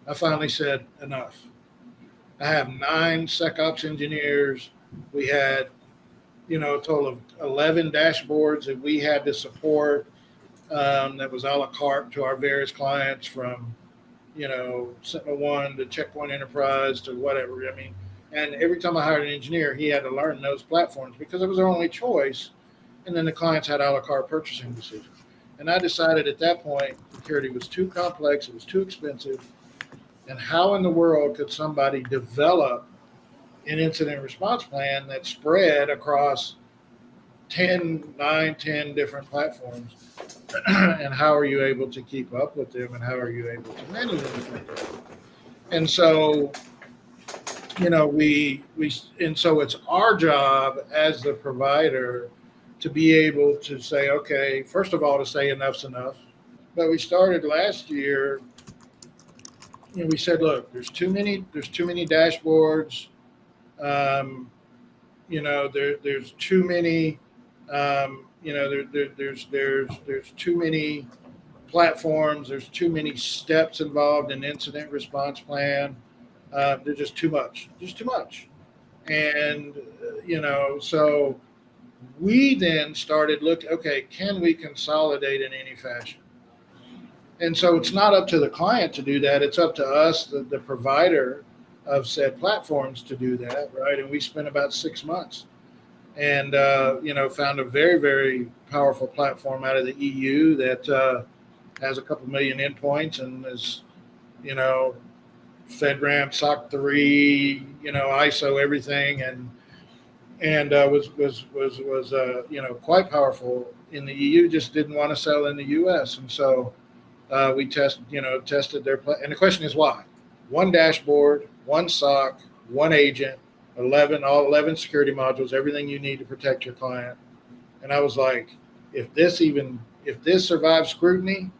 I finally said enough. I have 9 SecOps engineers. We had, a total of 11 dashboards that we had to support. That was a la carte to our various clients, from, Sentinel-1 to Checkpoint Enterprise to whatever. I mean, and every time I hired an engineer, he had to learn those platforms because it was their only choice. And then the clients had a la carte purchasing decisions. And I decided at that point, security was too complex, it was too expensive. And how in the world could somebody develop an incident response plan that spread across 10 different platforms? And how are you able to keep up with them, and how are you able to manage them? And so, so it's our job as the provider to be able to say, okay, first of all, to say enough's enough. But we started last year, we said, look, there's too many dashboards. There's too many, there's too many platforms. There's too many steps involved in incident response plan. There's just too much. And, so we then started looking, okay, can we consolidate in any fashion? And so it's not up to the client to do that. It's up to us, the provider of said platforms, to do that, right? And we spent about 6 months and, found a very, very powerful platform out of the EU that has a couple million endpoints and is, FedRAMP, SOC 3, ISO, everything, and was quite powerful in the EU. Just didn't want to sell in the US, and so we tested their plan. And the question is why? One dashboard, one SOC, one agent, all 11 security modules, everything you need to protect your client. And I was like, if this survives scrutiny,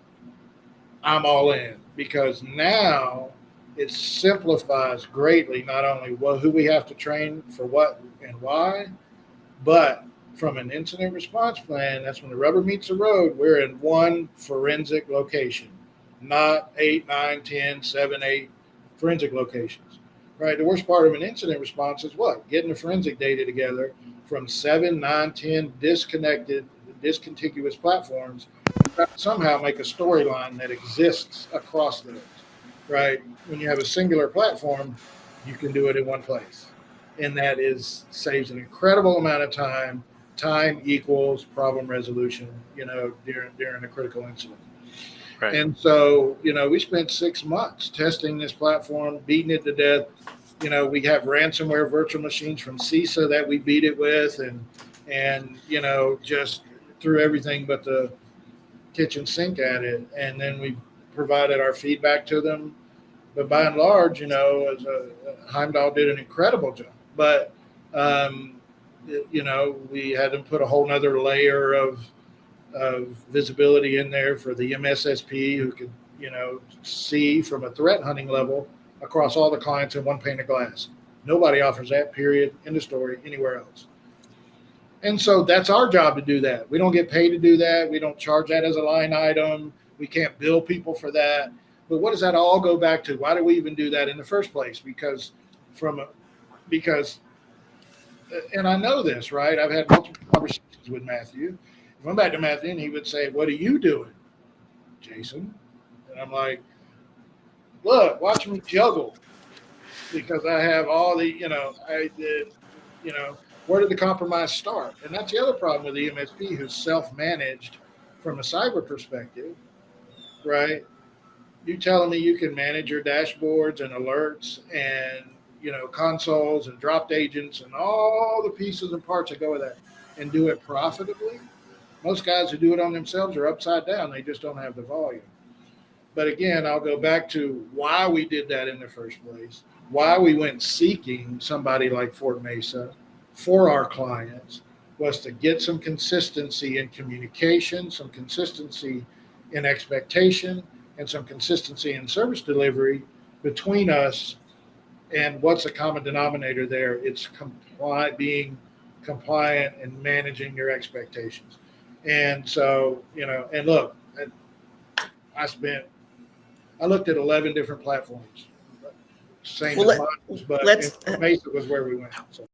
I'm all in, because now it simplifies greatly not only who we have to train for what and why, but from an incident response plan, that's when the rubber meets the road. We're in one forensic location, not 8, 9, 10, 7, 8 forensic locations, right? The worst part of an incident response is what? Getting the forensic data together from 7, 9, 10 discontiguous platforms, somehow make a storyline that exists across those, right? When you have a singular platform, you can do it in one place. And that saves an incredible amount of time. Time equals problem resolution, during a critical incident. Right. And so, we spent 6 months testing this platform, beating it to death. We have ransomware virtual machines from CISA that we beat it with, and just threw everything but the kitchen sink at it. And then we provided our feedback to them. But by and large, Heimdal did an incredible job. But, we had to put a whole nother layer of visibility in there for the MSSP, who could, see from a threat hunting level across all the clients in one pane of glass. Nobody offers that, period, end of story, anywhere else. And so that's our job to do that. We don't get paid to do that. We don't charge that as a line item. We can't bill people for that. But what does that all go back to? Why do we even do that in the first place? Because, and I know this, right? I've had multiple conversations with Matthew. If I'm back to Matthew, and he would say, "What are you doing, Jason?" And I'm like, "Look, watch me juggle, because I have all the, where did the compromise start?" And that's the other problem with the MSP, who's self-managed from a cyber perspective, right? You telling me you can manage your dashboards and alerts and, consoles and dropped agents and all the pieces and parts that go with that, and do it profitably? Most guys who do it on themselves are upside down. They just don't have the volume. But again, I'll go back to why we did that in the first place, why we went seeking somebody like Fort Mesa for our clients, was to get some consistency in communication, some consistency in expectation, and some consistency in service delivery between us. And what's the common denominator there? It's being compliant and managing your expectations. And so, and look, I spent I looked at 11 different platforms, same Well, as mine, but let's Mesa was where we went. So.